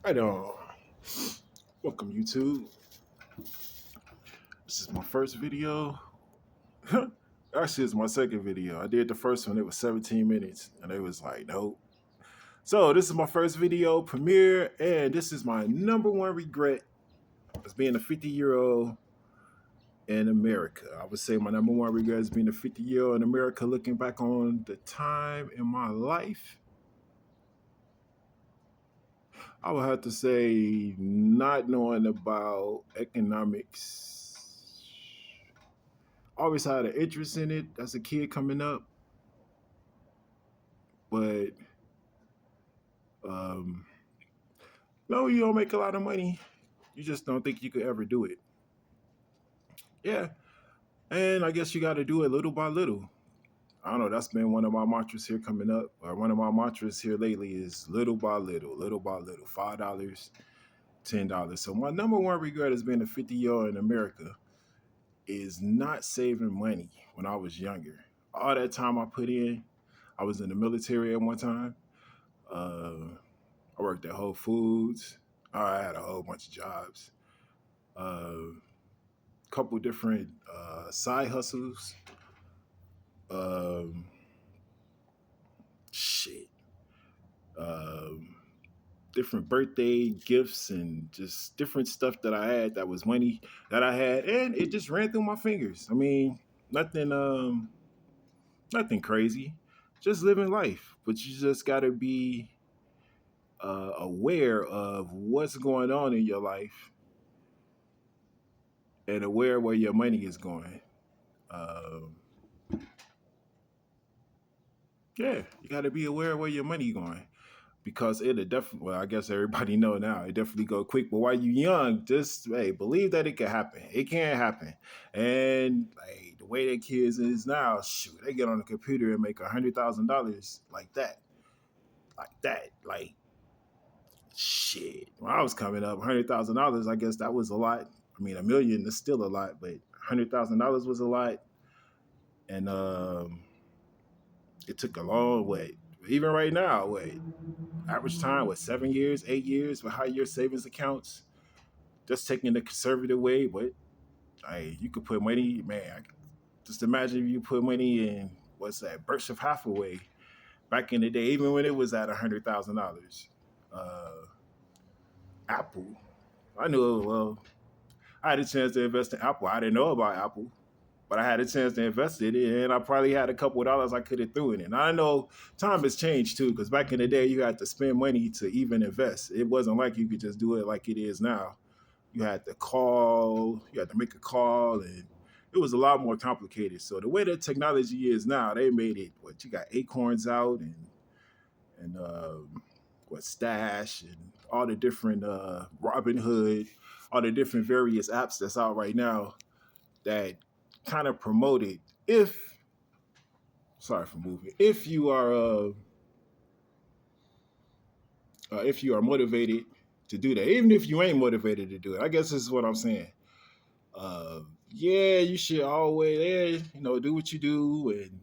Right on. Welcome, YouTube. This is my first video. Actually, it's my second video. I did the first one, it was 17 minutes, and it was like, nope. So, this is my first video premiere, and this is my number one regret as being a 50-year-old in America. I would say my number one regret is being a 50-year-old in America, looking back on the time in my life. I would have to say not knowing about economics. Always had an interest in it as a kid coming up, but um, no, you don't make a lot of money. You just don't think you could ever do it. Yeah, and I guess you got to do it little by little. I don't know. That's been one of my mantras here coming up, or one of my mantras here lately is little by little, little by little. $5, $10. So my number one regret as being a 50-year-old in America is not saving money when I was younger. All that time I put in, I was in the military at one time. Uh, I worked at Whole Foods. I had a whole bunch of jobs. A couple different side hustles. Um, shit. Um, Different birthday gifts and just different stuff that I had that was money that I had, and it just ran through my fingers. I mean, nothing, nothing crazy. Just living life, but you just got to be aware of what's going on in your life and aware where your money is going. Um, yeah, you got to be aware where your money going because it'll definitely. Well, I guess everybody know now. It definitely go quick. But while you young, just hey, believe that it can happen. It can happen. And like the way that kids is now, shoot, they get on the computer and make $100,000 like that, like shit. When I was coming up, $100,000. I guess that was a lot. I mean, a million is still a lot, but $100,000 was a lot. And it took a long way. Even right now, wait, average time was 7 years, 8 years for high year savings accounts. Just taking the conservative way, but you could put money, man. Just imagine if you put money in what's that, Berkshire Hathaway back in the day, even when it was at $100,000. Uh, Apple, I knew well. I had a chance to invest in Apple. I didn't know about Apple, but I had a chance to invest in it, and I probably had a couple of dollars I could have threw in it. And I know time has changed too, because back in the day, you had to spend money to even invest. It wasn't like you could just do it like it is now. You had to call, you had to make a call, and it was a lot more complicated. So the way that technology is now, they made it. What you got Acorns out and what Stash and all the different Robinhood, all the different various apps that's out right now that kind of promoted if sorry for moving if you are motivated to do that, even if you ain't motivated to do it. I guess this is what I'm saying. Yeah, you should always do what you do and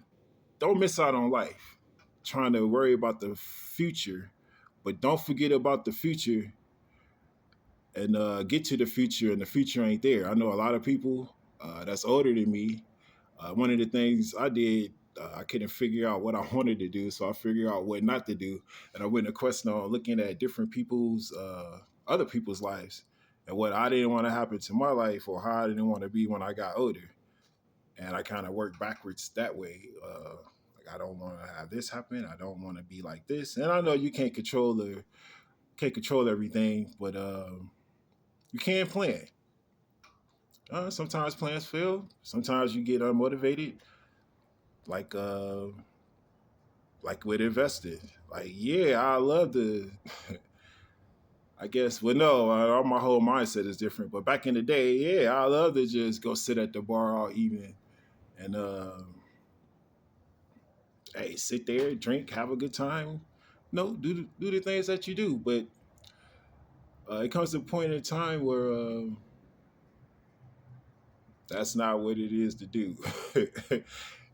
don't miss out on life trying to worry about the future, but don't forget about the future and get to the future, and the future ain't there. I know a lot of people that's older than me. One of the things I did, I couldn't figure out what I wanted to do, so I figured out what not to do, and I went to question on looking at different people's, other people's lives, and what I didn't want to happen to my life, or how I didn't want to be when I got older, and I kind of worked backwards that way. Like I don't want to have this happen. I don't want to be like this, and I know you can't control everything, but you can plan. Sometimes plans fail. Sometimes you get unmotivated, like like with investing. Like yeah, I love to. I guess well no, my whole mindset is different. But back in the day, yeah, I love to just go sit at the bar all evening and hey, sit there, drink, have a good time. No, do the things that you do. But it comes to a point in time where that's not what it is to do.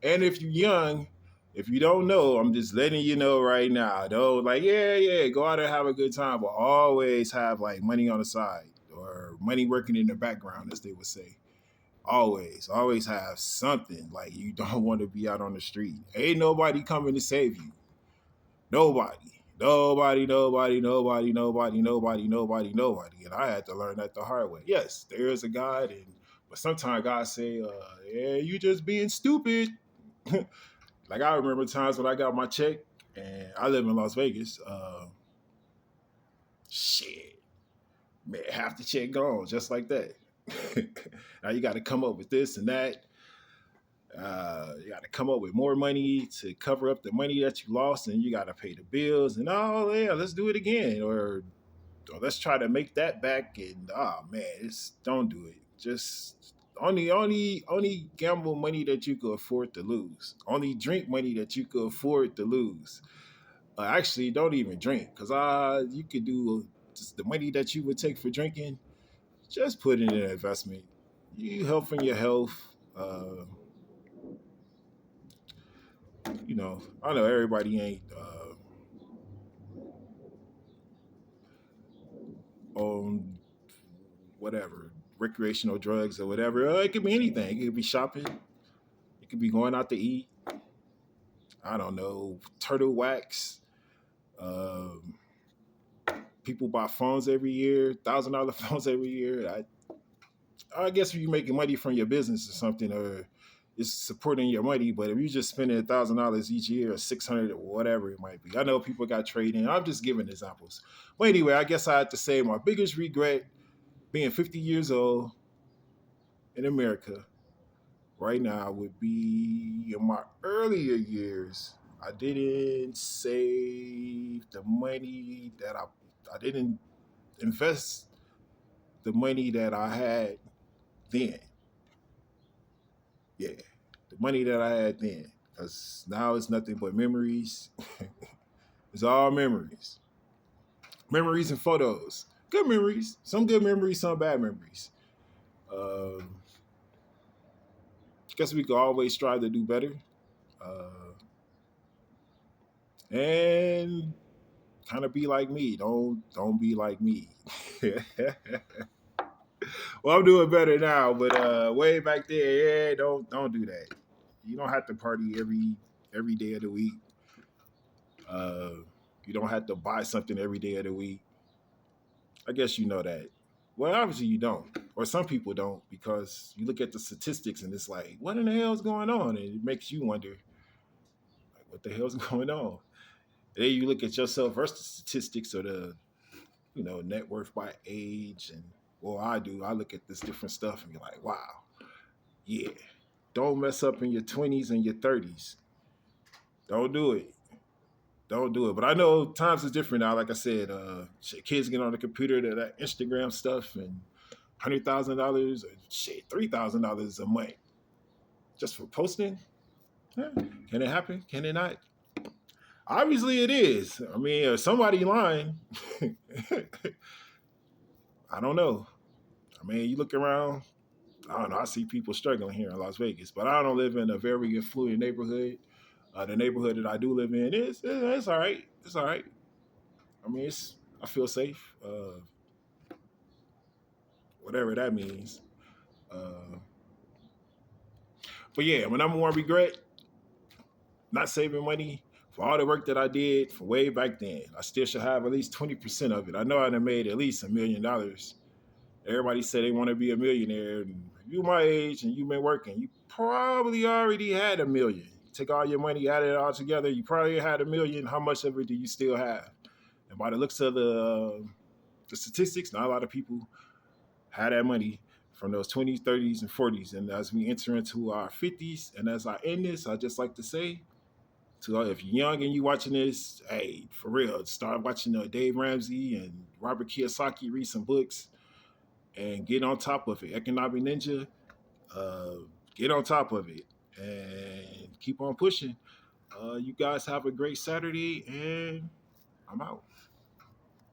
And if you're young, If you don't know, I'm just letting you know right now. Though, like, yeah, go out there, have a good time, but always have like money on the side or money working in the background, as they would say. Always have something. Like, you don't want to be out on the street. Ain't nobody coming to save you. Nobody. Nobody. And I had to learn that the hard way. Yes, there is a God, and but sometimes God say, yeah, you just being stupid. Like, I remember times when I got my check, and I live in Las Vegas. Shit, man, half the check gone just like that. Now you got to come up with this and that. You got to come up with more money to cover up the money that you lost, and you got to pay the bills. And oh yeah, let's do it again, or let's try to make that back. And oh man, it's don't do it. Just only gamble money that you could afford to lose. Only drink money that you could afford to lose. Actually, don't even drink, because you could do just the money that you would take for drinking. Just put it in an investment. You helping your health. I know everybody ain't on whatever recreational drugs or whatever. It could be anything. It could be shopping. It could be going out to eat. I don't know, turtle wax. Um, People buy phones every year, $1,000 phones every year. I guess if you're making money from your business or something, or it's supporting your money. But if you're just spending $1,000 each year, or 600 or whatever it might be, I know people got trading. I'm just giving examples. But anyway, I guess I have to say my biggest regret being 50 years old in America right now would be in my earlier years. I didn't save the money that I didn't invest the money that I had then. Yeah, the money that I had then, because now it's nothing but memories. It's all memories and photos. Good memories, some good memories, some bad memories. Um, guess we could always strive to do better, and kind of be like me. Don't be like me. Well, I'm doing better now, but way back there, yeah, don't do that. You don't have to party every day of the week. Uh, you don't have to buy something every day of the week. I guess you know that. Well, obviously you don't, or some people don't, because you look at the statistics and it's like, what in the hell's going on? And it makes you wonder, like, what the hell's going on? And then you look at yourself versus the statistics, or the net worth by age, and well, I do. I look at this different stuff and be like, wow, yeah, don't mess up in your 20s and your 30s. Don't do it. Don't do it. But I know times is different now. Like I said, shit, kids get on the computer to that Instagram stuff, and $100,000 or shit, $3,000 a month just for posting. Huh? Can it happen? Can it not? Obviously, it is. I mean, somebody lying. I don't know. I mean, you look around. I don't know. I see people struggling here in Las Vegas, but I don't live in a very affluent neighborhood. The neighborhood that I do live in is it's all right. It's all right. I mean, I feel safe. Whatever that means. Uh, but yeah, my number one regret: not saving money for all the work that I did from way back then. I still should have at least 20% of it. I know I'd have made at least $1 million. Everybody said they want to be a millionaire. And if you my age and you've been working, you probably already had 1 million. Take all your money, add it all together, you probably had 1 million. How much of it do you still have? And by the looks of the statistics, not a lot of people had that money from those 20s, 30s, and 40s. And as we enter into our 50s, and as I end this, I just like to say, so if you're young and you watching this, hey, for real, start watching Dave Ramsey and Robert Kiyosaki, read some books, and get on top of it. Economic Ninja, uh, get on top of it and keep on pushing. You guys have a great Saturday, and I'm out.